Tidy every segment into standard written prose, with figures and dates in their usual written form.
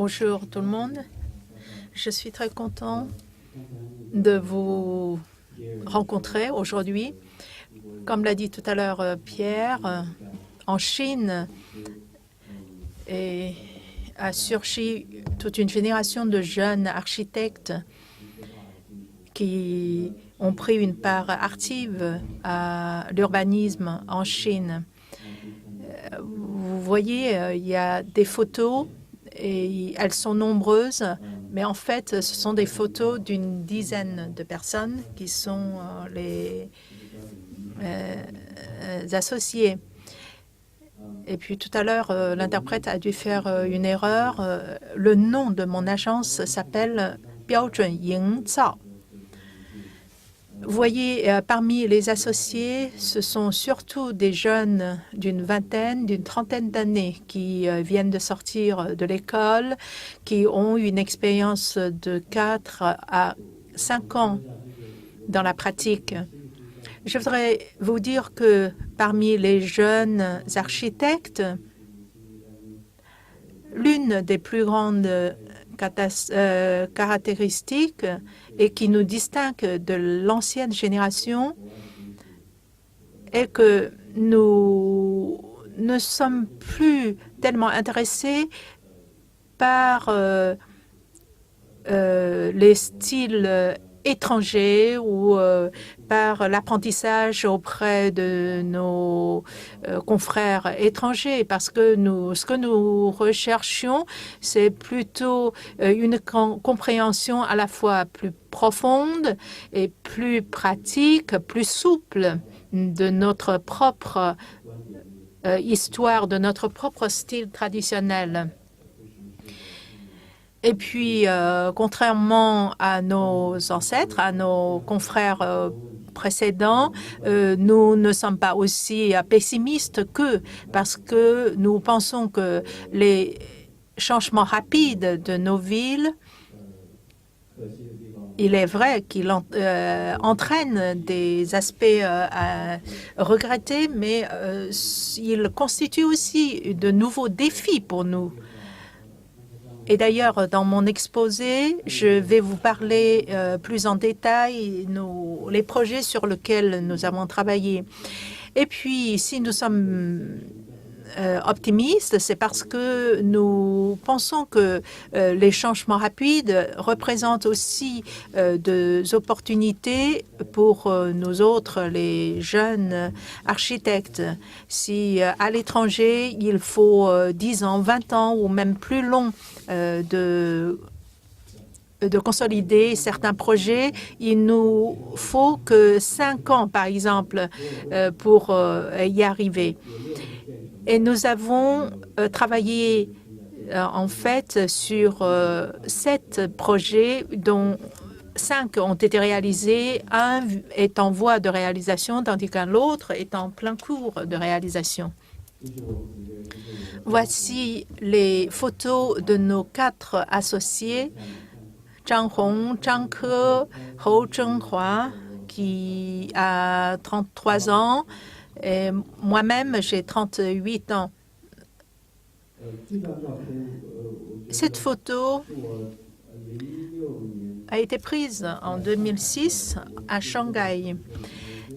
Bonjour tout le monde. Je suis très content de vous rencontrer aujourd'hui. Comme l'a dit tout à l'heure Pierre, en Chine a surgi toute une génération de jeunes architectes qui ont pris une part active à l'urbanisme en Chine. Vous voyez, il y a des photos et elles sont nombreuses, mais en fait, ce sont des photos d'une dizaine de personnes qui sont les associés. Et puis tout à l'heure, l'interprète a dû faire une erreur. Le nom de mon agence s'appelle Biaozhen Yingzao. Vous voyez, parmi les associés, ce sont surtout des jeunes d'une vingtaine, d'une trentaine d'années qui viennent de sortir de l'école, qui ont une expérience de 4 à 5 ans dans la pratique. Je voudrais vous dire que parmi les jeunes architectes, l'une des plus grandes caractéristiques et qui nous distingue de l'ancienne génération est que nous ne sommes plus tellement intéressés par les styles étrangers ou par l'apprentissage auprès de nos confrères étrangers, parce que ce que nous recherchions, c'est plutôt une compréhension à la fois plus profonde et plus pratique, plus souple de notre propre histoire, de notre propre style traditionnel. Et puis, contrairement à nos ancêtres, à nos confrères précédents, nous ne sommes pas aussi pessimistes qu'eux, parce que nous pensons que les changements rapides de nos villes, il est vrai qu'ils entraînent des aspects à regretter, mais ils constituent aussi de nouveaux défis pour nous. Et d'ailleurs, dans mon exposé, je vais vous parler plus en détail les projets sur lesquels nous avons travaillé. Et puis, si nous sommes optimistes, c'est parce que nous pensons que les changements rapides représentent aussi des opportunités pour nous autres, les jeunes architectes. Si à l'étranger, il faut 10 ans, 20 ans ou même plus long de consolider certains projets, il nous faut que 5 ans, par exemple, pour y arriver. Et nous avons travaillé en fait sur 7 projets dont 5 ont été réalisés, un est en voie de réalisation, tandis qu'un autre est en plein cours de réalisation. Voici les photos de nos 4 associés, Zhang Hong, Zhang Ke, Hou Zhenghua, qui a 33 ans, et moi-même, j'ai 38 ans. Cette photo a été prise en 2006 à Shanghai.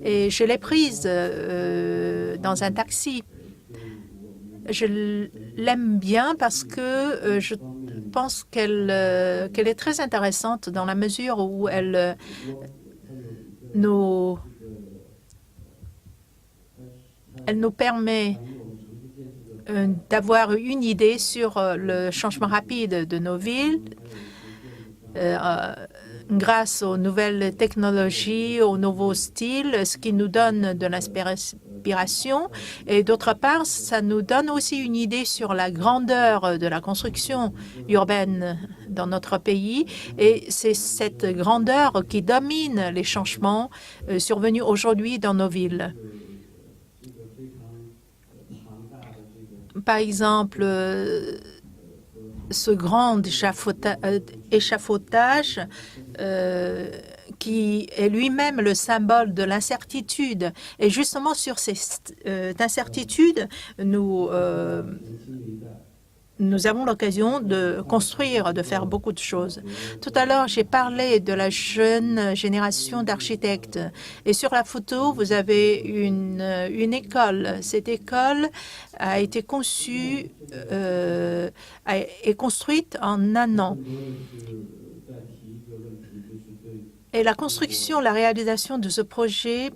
Et je l'ai prise dans un taxi. Je l'aime bien parce que je pense qu'elle est très intéressante dans la mesure où elle nous permet d'avoir une idée sur le changement rapide de nos villes grâce aux nouvelles technologies, aux nouveaux styles, ce qui nous donne de l'inspiration. Et d'autre part, ça nous donne aussi une idée sur la grandeur de la construction urbaine dans notre pays. Et c'est cette grandeur qui domine les changements survenus aujourd'hui dans nos villes. Par exemple, ce grand échafaudage qui est lui-même le symbole de l'incertitude. Et justement, sur cette incertitude, nous nous avons l'occasion de construire, de faire beaucoup de choses. Tout à l'heure, j'ai parlé de la jeune génération d'architectes. Et sur la photo, vous avez une école. Cette école a été conçue et construite en un an. Et la construction, la réalisation de ce projet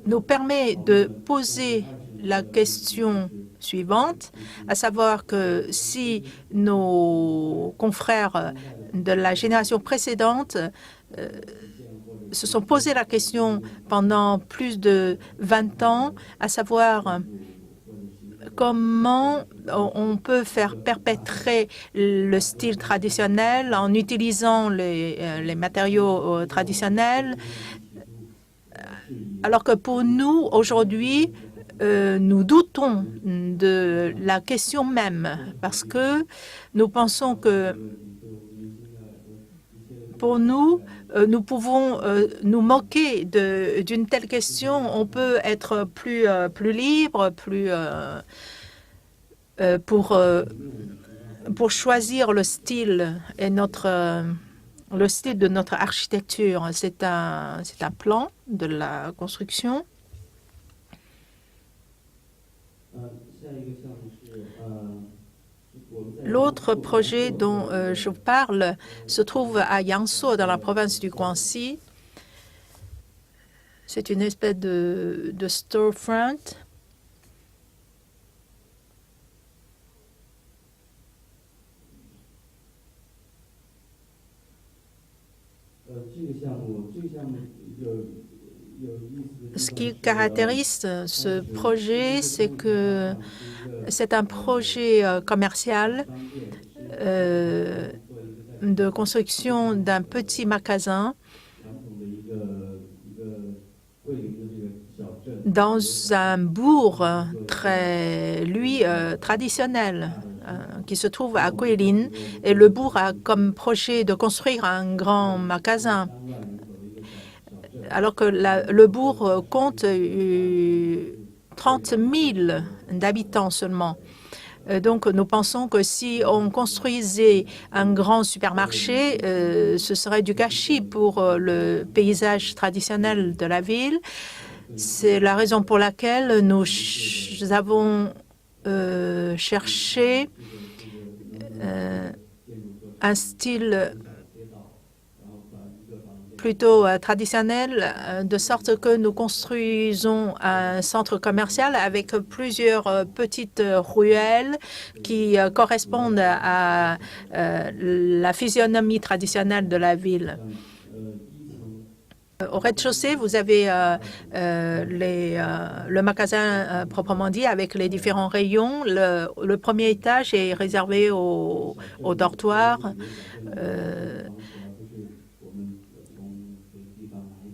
nous permet de poser la question suivante, à savoir que si nos confrères de la génération précédente se sont posé la question pendant plus de 20 ans, à savoir comment on peut faire perpétrer le style traditionnel en utilisant les matériaux traditionnels, alors que pour nous, aujourd'hui, nous doutons de la question même, parce que nous pensons que pour nous, nous pouvons nous moquer d'une telle question. On peut être plus libre, pour choisir le style et le style de notre architecture. C'est un plan de la construction. L'autre projet dont je vous parle se trouve à Yangzhou, dans la province du Guangxi. C'est une espèce de storefront. Ce qui caractérise ce projet, c'est que c'est un projet commercial de construction d'un petit magasin dans un bourg traditionnel qui se trouve à Guilin. Et le bourg a comme projet de construire un grand magasin, alors que le bourg compte 30 000 d'habitants seulement. Donc, nous pensons que si on construisait un grand supermarché, ce serait du gâchis pour le paysage traditionnel de la ville. C'est la raison pour laquelle nous avons cherché un style plutôt traditionnel, de sorte que nous construisons un centre commercial avec plusieurs petites ruelles qui correspondent à la physionomie traditionnelle de la ville. Au rez-de-chaussée, vous avez le magasin proprement dit avec les différents rayons. Le premier étage est réservé aux dortoirs.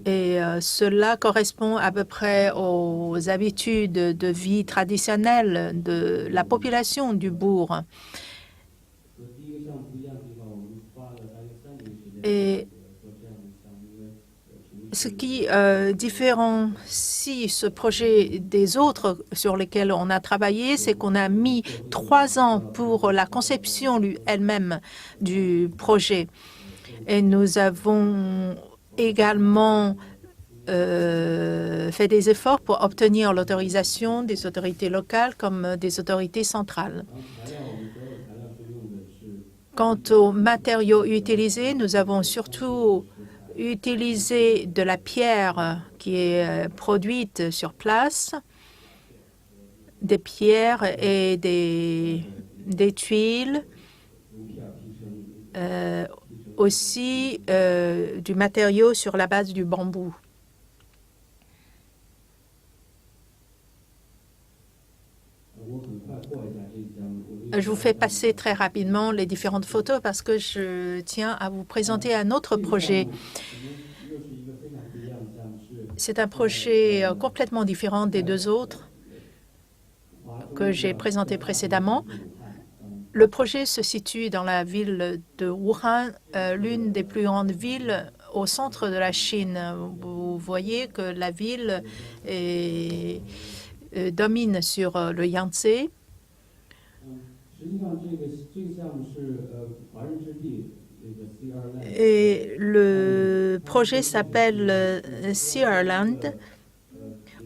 Et cela correspond à peu près aux habitudes de vie traditionnelles de la population du bourg. Et ce qui différencie ce projet des autres sur lesquels on a travaillé, c'est qu'on a mis 3 ans pour la conception elle-même du projet. Et nous avons également fait des efforts pour obtenir l'autorisation des autorités locales comme des autorités centrales. Quant aux matériaux utilisés, nous avons surtout utilisé de la pierre qui est produite sur place, des pierres et des tuiles, aussi du matériau sur la base du bambou. Je vous fais passer très rapidement les différentes photos parce que je tiens à vous présenter un autre projet. C'est un projet complètement différent des deux autres que j'ai présentés précédemment. Le projet se situe dans la ville de Wuhan, l'une des plus grandes villes au centre de la Chine. Vous voyez que la ville domine sur le Yangtze. Et le projet s'appelle Searland.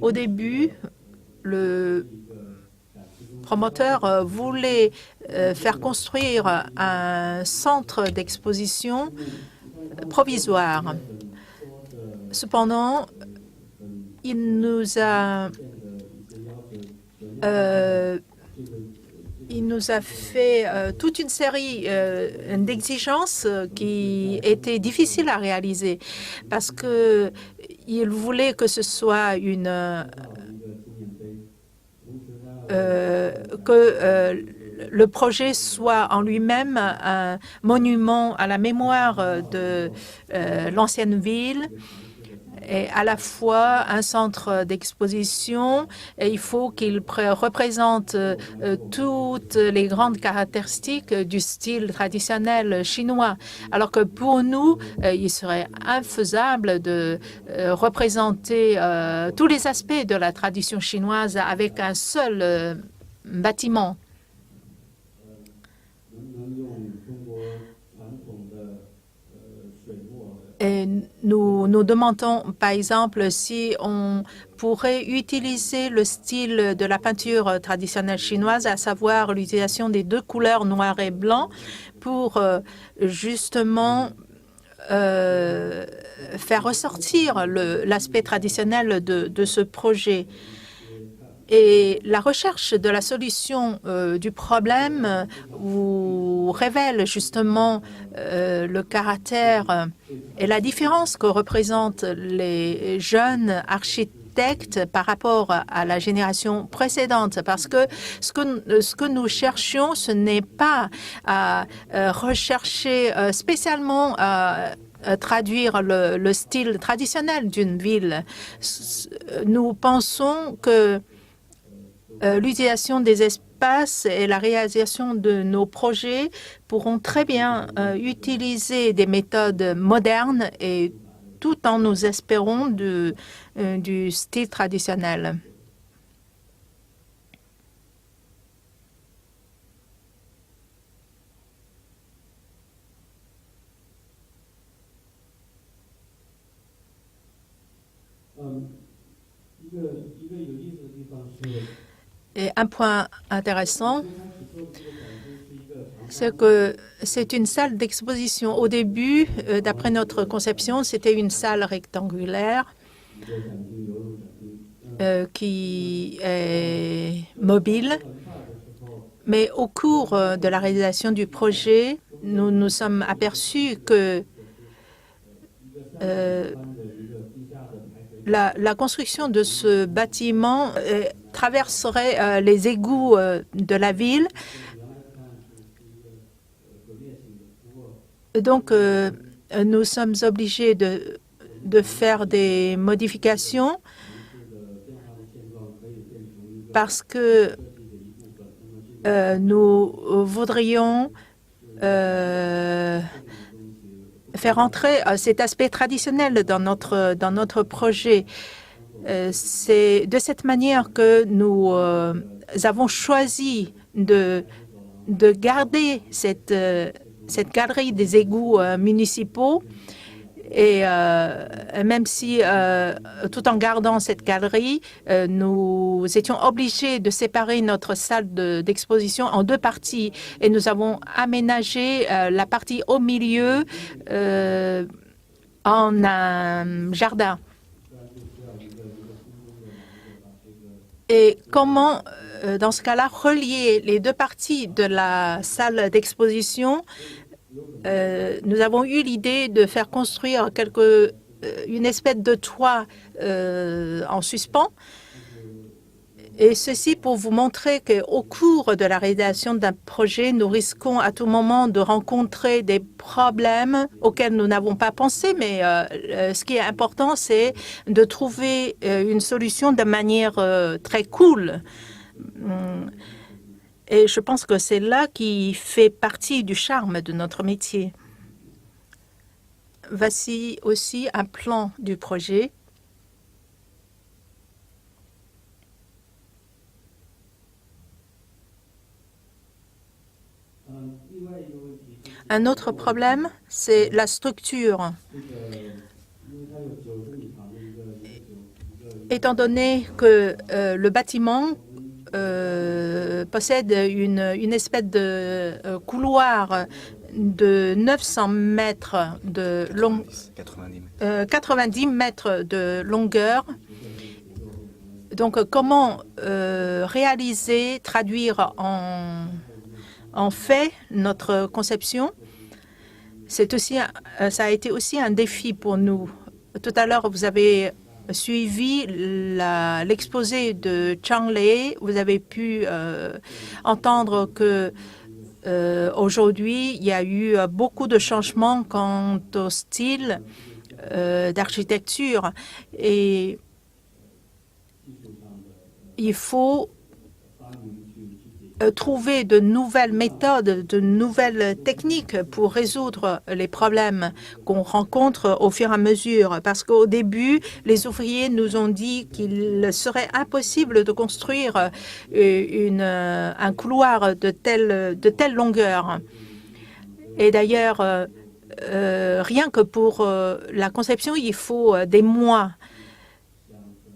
Au début, le promoteur voulait faire construire un centre d'exposition provisoire. Cependant, il nous a fait toute une série d'exigences qui étaient difficiles à réaliser parce qu'il voulait que ce soit le projet soit en lui-même un monument à la mémoire de l'ancienne ville et à la fois un centre d'exposition. Et il faut qu'il représente toutes les grandes caractéristiques du style traditionnel chinois. Alors que pour nous, il serait infaisable de représenter tous les aspects de la tradition chinoise avec un seul bâtiment. Et nous demandons, par exemple, si on pourrait utiliser le style de la peinture traditionnelle chinoise, à savoir l'utilisation des deux couleurs noir et blanc, pour justement faire ressortir l'aspect traditionnel de ce projet. Et la recherche de la solution du problème vous révèle justement le caractère et la différence que représentent les jeunes architectes par rapport à la génération précédente. Parce que ce que nous cherchions, ce n'est pas à rechercher spécialement traduire le style traditionnel d'une ville. Nous pensons que l'utilisation des espaces et la réalisation de nos projets pourront très bien utiliser des méthodes modernes et tout en nous espérons du style traditionnel. Et un point intéressant, c'est que c'est une salle d'exposition. Au début, d'après notre conception, c'était une salle rectangulaire qui est mobile. Mais au cours de la réalisation du projet, nous nous sommes aperçus que la construction de ce bâtiment traverserait les égouts de la ville. Donc, nous sommes obligés de faire des modifications parce que nous voudrions faire entrer cet aspect traditionnel dans notre projet. C'est de cette manière que nous avons choisi de garder cette galerie des égouts municipaux. Et même si, tout en gardant cette galerie, nous étions obligés de séparer notre salle d'exposition en deux parties. Et nous avons aménagé la partie au milieu en un jardin. Et comment, dans ce cas-là, relier les deux parties de la salle d'exposition? Nous avons eu l'idée de faire construire une espèce de toit en suspens. Et ceci pour vous montrer qu'au cours de la réalisation d'un projet, nous risquons à tout moment de rencontrer des problèmes auxquels nous n'avons pas pensé. Mais ce qui est important, c'est de trouver une solution de manière très cool. Et je pense que c'est là qui fait partie du charme de notre métier. Voici aussi un plan du projet. Un autre problème, c'est la structure. Étant donné que le bâtiment possède une espèce de couloir de 900 mètres de long, 90 mètres de longueur. Donc, comment réaliser, traduire en fait notre conception? Ça a été aussi un défi pour nous. Tout à l'heure, vous avez suivi l'exposé de Chang Lei. Vous avez pu entendre que aujourd'hui, il y a eu beaucoup de changements quant au style d'architecture et il faut trouver de nouvelles méthodes, de nouvelles techniques pour résoudre les problèmes qu'on rencontre au fur et à mesure. Parce qu'au début, les ouvriers nous ont dit qu'il serait impossible de construire un couloir de telle longueur. Et d'ailleurs, rien que pour la conception, il faut des mois.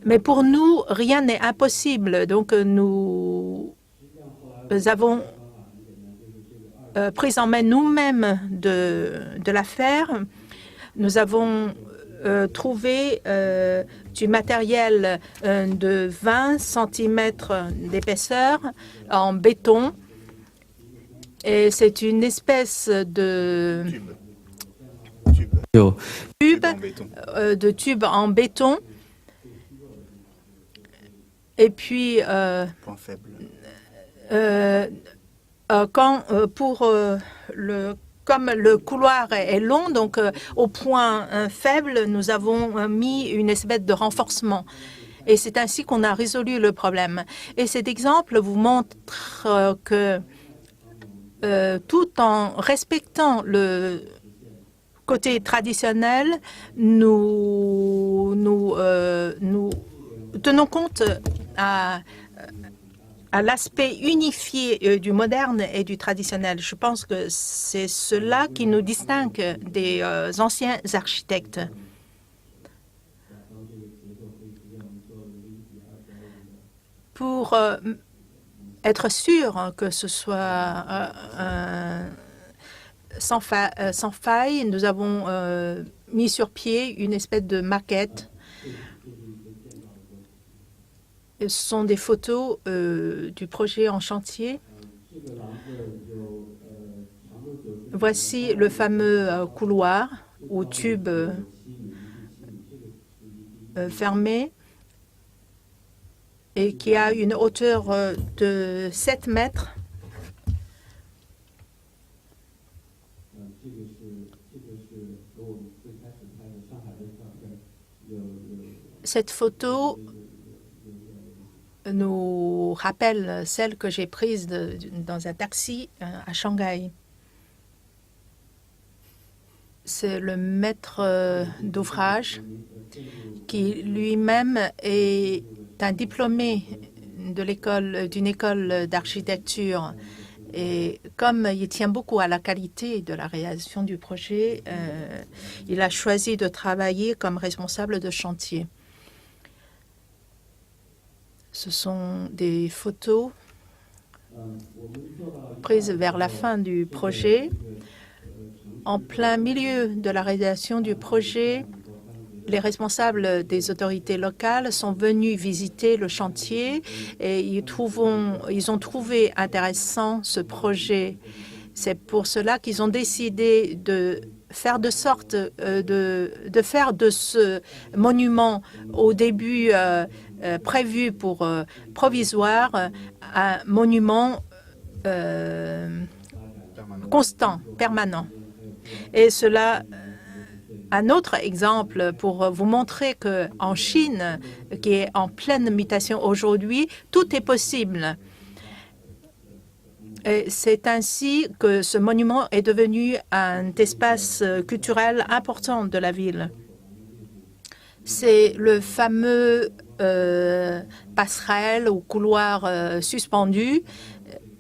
Mais pour nous, rien n'est impossible. Donc, nous avons pris en main nous-mêmes de l'affaire. Nous avons trouvé du matériel de 20 cm d'épaisseur en béton. Et c'est une espèce de tube en béton. Et puis, point faible. Comme le couloir est long, donc au point faible, nous avons mis une espèce de renforcement. Et c'est ainsi qu'on a résolu le problème. Et cet exemple vous montre que tout en respectant le côté traditionnel, nous tenons compte à l'aspect unifié du moderne et du traditionnel. Je pense que c'est cela qui nous distingue des anciens architectes. Pour être sûr que ce soit sans faille, nous avons mis sur pied une espèce de maquette. Ce sont des photos du projet en chantier. Voici le fameux couloir au tube fermé et qui a une hauteur de 7 mètres. Cette photo nous rappelle celle que j'ai prise dans un taxi à Shanghai. C'est le maître d'ouvrage qui lui-même est un diplômé d'une école d'architecture. Et comme il tient beaucoup à la qualité de la réalisation du projet, il a choisi de travailler comme responsable de chantier. Ce sont des photos prises vers la fin du projet. En plein milieu de la réalisation du projet, les responsables des autorités locales sont venus visiter le chantier et ils ont trouvé intéressant ce projet. C'est pour cela qu'ils ont décidé de faire de sorte de faire de ce monument au début prévu pour provisoire un monument constant, permanent. Et cela, un autre exemple pour vous montrer qu'en Chine, qui est en pleine mutation aujourd'hui, tout est possible. Et c'est ainsi que ce monument est devenu un espace culturel important de la ville. C'est le fameux passerelle ou couloir suspendu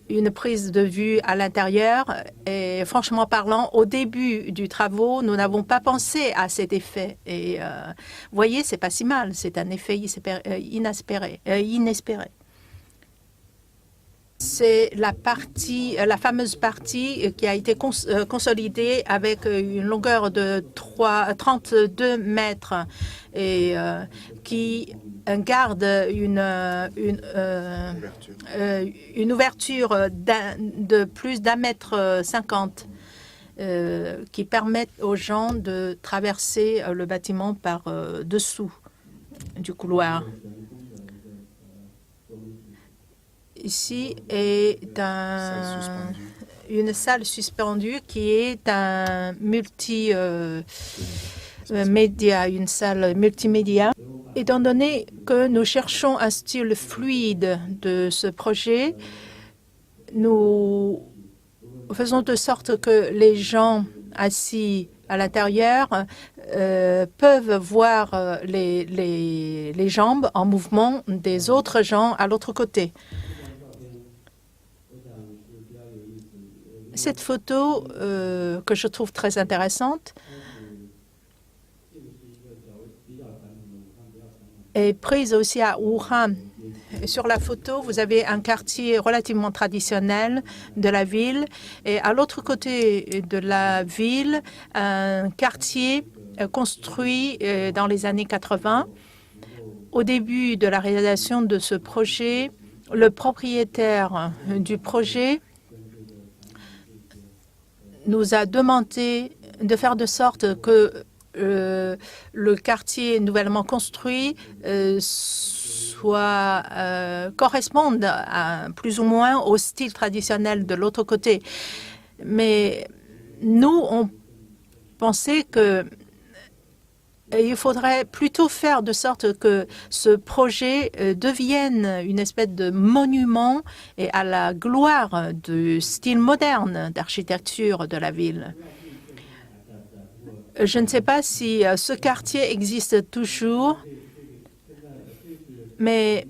une prise de vue à l'intérieur. Et franchement parlant, au début du travaux, nous n'avons pas pensé à cet effet. Et vous voyez, c'est pas si mal. C'est un effet inespéré. C'est la fameuse partie qui a été consolidée avec une longueur de 32 mètres et qui garde une ouverture de plus d'1,50 m qui permettent aux gens de traverser le bâtiment par dessous du couloir. Ici est une salle suspendue qui est un multimédia, une salle multimédia. Étant donné que nous cherchons un style fluide de ce projet, nous faisons de sorte que les gens assis à l'intérieur peuvent voir les jambes en mouvement des autres gens à l'autre côté. Cette photo que je trouve très intéressante est prise aussi à Wuhan. Sur la photo, vous avez un quartier relativement traditionnel de la ville et à l'autre côté de la ville, un quartier construit dans les années 80. Au début de la réalisation de ce projet, le propriétaire du projet nous a demandé de faire de sorte que le quartier nouvellement construit corresponde plus ou moins au style traditionnel de l'autre côté. Mais nous, on pensait que il faudrait plutôt faire de sorte que ce projet devienne une espèce de monument et à la gloire du style moderne d'architecture de la ville. Je ne sais pas si ce quartier existe toujours, mais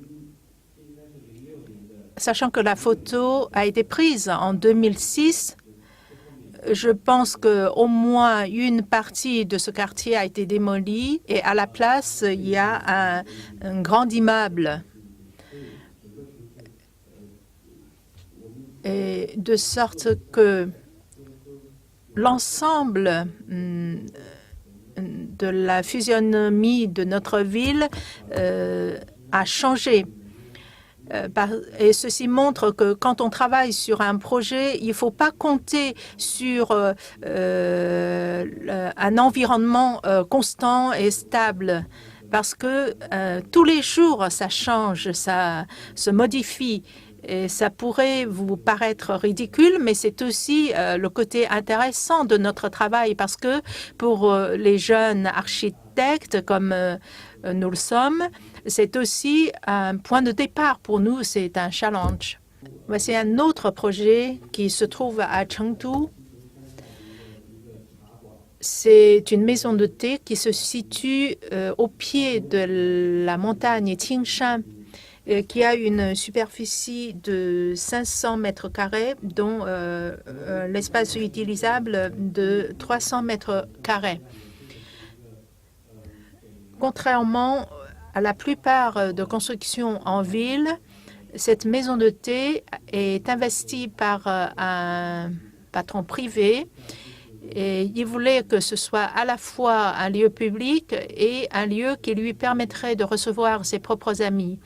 sachant que la photo a été prise en 2006, je pense qu'au moins une partie de ce quartier a été démolie et à la place, il y a un grand immeuble. Et de sorte que l'ensemble de la physionomie de notre ville a changé. Et ceci montre que quand on travaille sur un projet, il ne faut pas compter sur un environnement constant et stable parce que tous les jours, ça change, ça se modifie. Et ça pourrait vous paraître ridicule, mais c'est aussi le côté intéressant de notre travail parce que pour les jeunes architectes comme nous le sommes, c'est aussi un point de départ pour nous, c'est un challenge. Voici un autre projet qui se trouve à Chengdu. C'est une maison de thé qui se situe au pied de la montagne Qingshan, qui a une superficie de 500 mètres carrés, dont l'espace utilisable de 300 mètres carrés. Contrairement à la plupart de constructions en ville, cette maison de thé est investie par un patron privé et il voulait que ce soit à la fois un lieu public et un lieu qui lui permettrait de recevoir ses propres amis.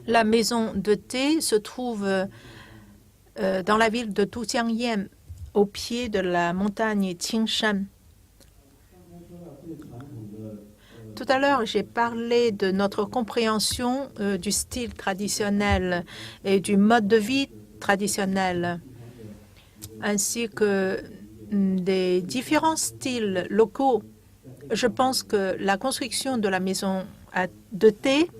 La maison de thé se trouve dans la ville de Dutiangyuan, au pied de la montagne Qingshan. Tout à l'heure, j'ai parlé de notre compréhension du style traditionnel et du mode de vie traditionnel, ainsi que des différents styles locaux. Je pense que la construction de la maison de thé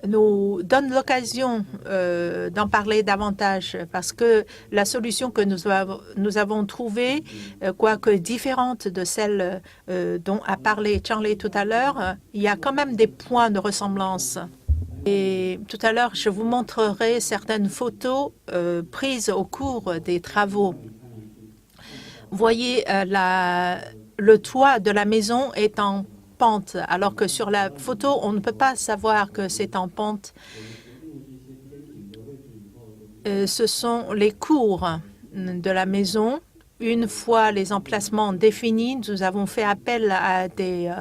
nous donne l'occasion d'en parler davantage parce que la solution que nous avons trouvée, quoique différente de celle dont a parlé Charlie tout à l'heure, il y a quand même des points de ressemblance. Et tout à l'heure, je vous montrerai certaines photos prises au cours des travaux. Vous voyez, le toit de la maison est en pente, alors que sur la photo, on ne peut pas savoir que c'est en pente. Ce sont les cours de la maison. Une fois les emplacements définis, nous avons fait appel à des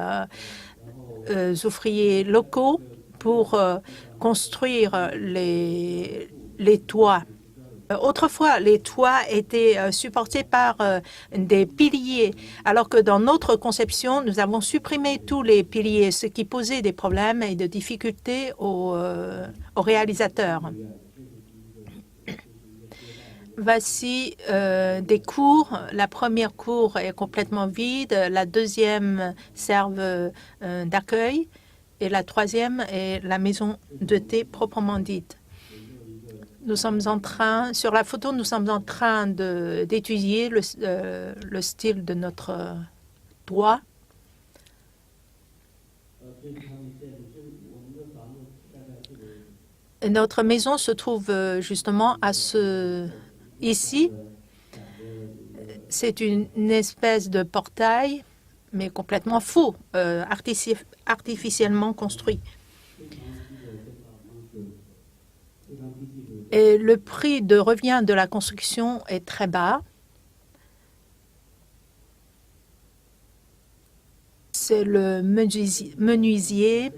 ouvriers locaux pour construire les toits. Autrefois, les toits étaient supportés par des piliers, alors que dans notre conception, nous avons supprimé tous les piliers, ce qui posait des problèmes et des difficultés aux réalisateurs. Voici des cours. La première cour est complètement vide, la deuxième sert d'accueil et la troisième est la maison de thé proprement dite. Nous sommes en train, sur la photo, nous sommes en train d'étudier le style de notre toit. Notre maison se trouve justement ici. C'est une espèce de portail, mais complètement faux, artificiellement construit. Et le prix de revient de la construction est très bas. C'est le menuisier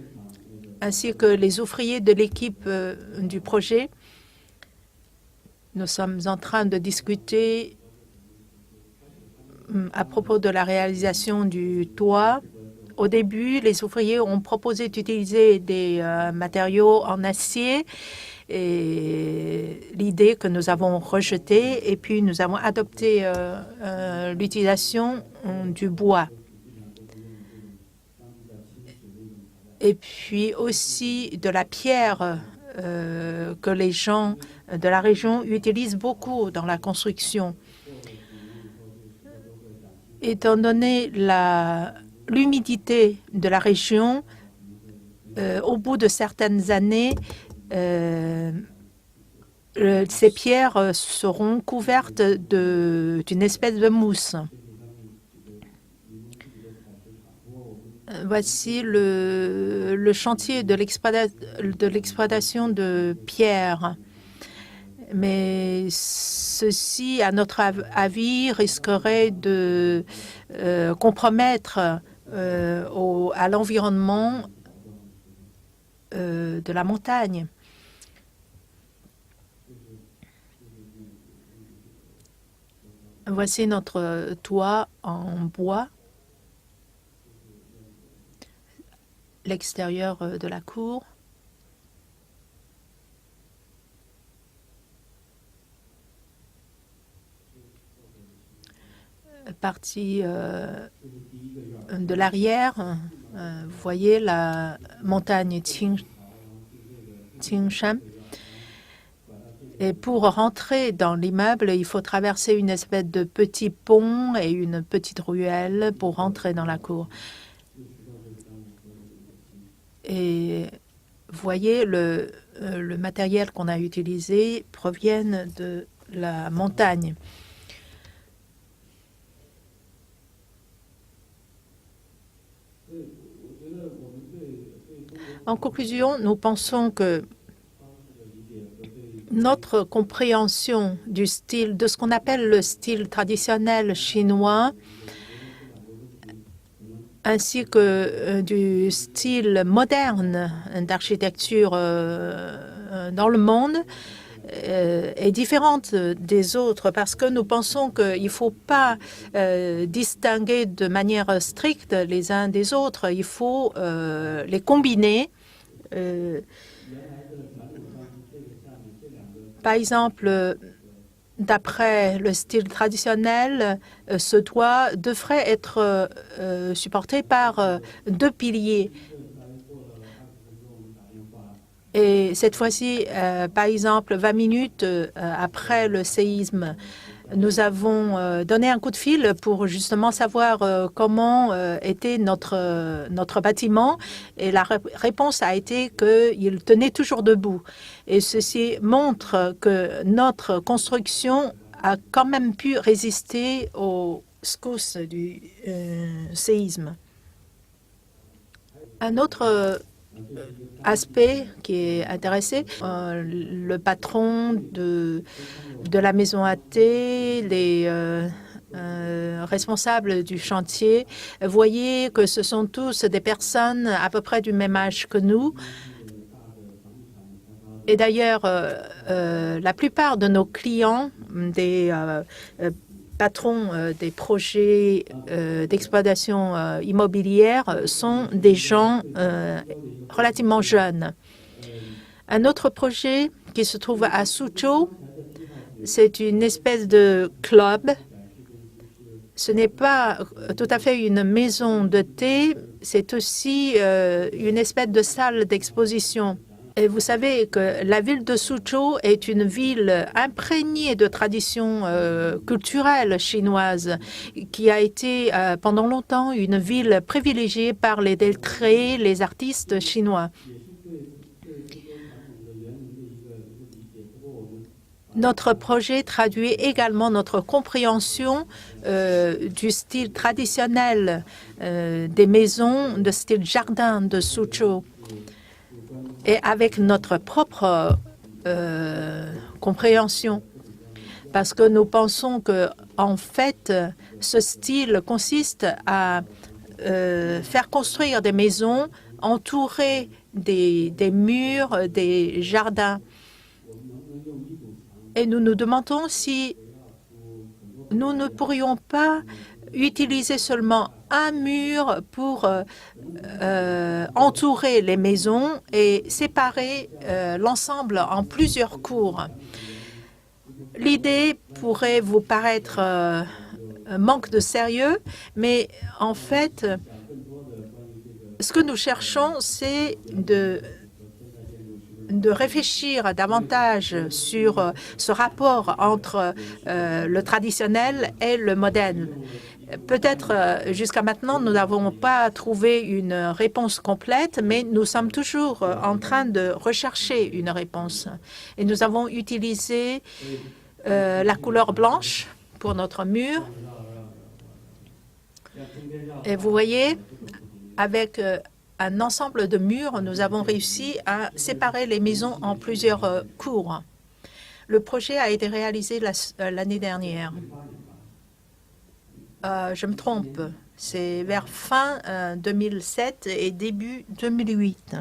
ainsi que les ouvriers de l'équipe du projet. Nous sommes en train de discuter à propos de la réalisation du toit. Au début, les ouvriers ont proposé d'utiliser des matériaux en acier et l'idée que nous avons rejetée, et puis nous avons adopté l'utilisation du bois. Et puis aussi de la pierre que les gens de la région utilisent beaucoup dans la construction. Étant donné l'humidité de la région, au bout de certaines années, ces pierres seront couvertes d'une espèce de mousse. Voici le chantier de l'exploitation de pierres. Mais ceci, à notre avis, risquerait de compromettre à l'environnement de la montagne. Voici notre toit en bois. L'extérieur de la cour. Partie de l'arrière, vous voyez la montagne Qingshan. Et pour rentrer dans l'immeuble, il faut traverser une espèce de petit pont et une petite ruelle pour rentrer dans la cour. Et vous voyez, le matériel qu'on a utilisé provient de la montagne. En conclusion, nous pensons que notre compréhension du style, de ce qu'on appelle le style traditionnel chinois, ainsi que du style moderne d'architecture dans le monde, est différente des autres parce que nous pensons qu'il ne faut pas distinguer de manière stricte les uns des autres. Il faut les combiner. Par exemple, d'après le style traditionnel, ce toit devrait être supporté par deux piliers. Et cette fois-ci, par exemple, 20 minutes après le séisme, Nous avons donné un coup de fil pour justement savoir comment était notre bâtiment et la réponse a été qu'il tenait toujours debout. Et ceci montre que notre construction a quand même pu résister aux secousses du séisme. Un autre aspect qui est intéressé, le patron de la maison AT, les responsables du chantier, voyez que ce sont tous des personnes à peu près du même âge que nous. Et d'ailleurs, la plupart de nos clients, des patrons des projets d'exploitation immobilière, sont des gens relativement jeunes. Un autre projet qui se trouve à Suzhou, c'est une espèce de club. Ce n'est pas tout à fait une maison de thé, c'est aussi une espèce de salle d'exposition. Et vous savez que la ville de Suzhou est une ville imprégnée de traditions culturelles chinoises, qui a été pendant longtemps une ville privilégiée par les lettrés, les artistes chinois. Notre projet traduit également notre compréhension du style traditionnel des maisons de style jardin de Suzhou. Et avec notre propre compréhension, parce que nous pensons que, en fait, ce style consiste à faire construire des maisons entourées des murs, des jardins. Et nous nous demandons si nous ne pourrions pas utiliser seulement un mur pour entourer les maisons et séparer l'ensemble en plusieurs cours. L'idée pourrait vous paraître un manque de sérieux, mais en fait, ce que nous cherchons, c'est de réfléchir davantage sur ce rapport entre le traditionnel et le moderne. Peut-être jusqu'à maintenant, nous n'avons pas trouvé une réponse complète, mais nous sommes toujours en train de rechercher une réponse. Et nous avons utilisé la couleur blanche pour notre mur. Et vous voyez, avec un ensemble de murs, nous avons réussi à séparer les maisons en plusieurs cours. Le projet a été réalisé l'année dernière. Je me trompe, c'est vers fin 2007 et début 2008.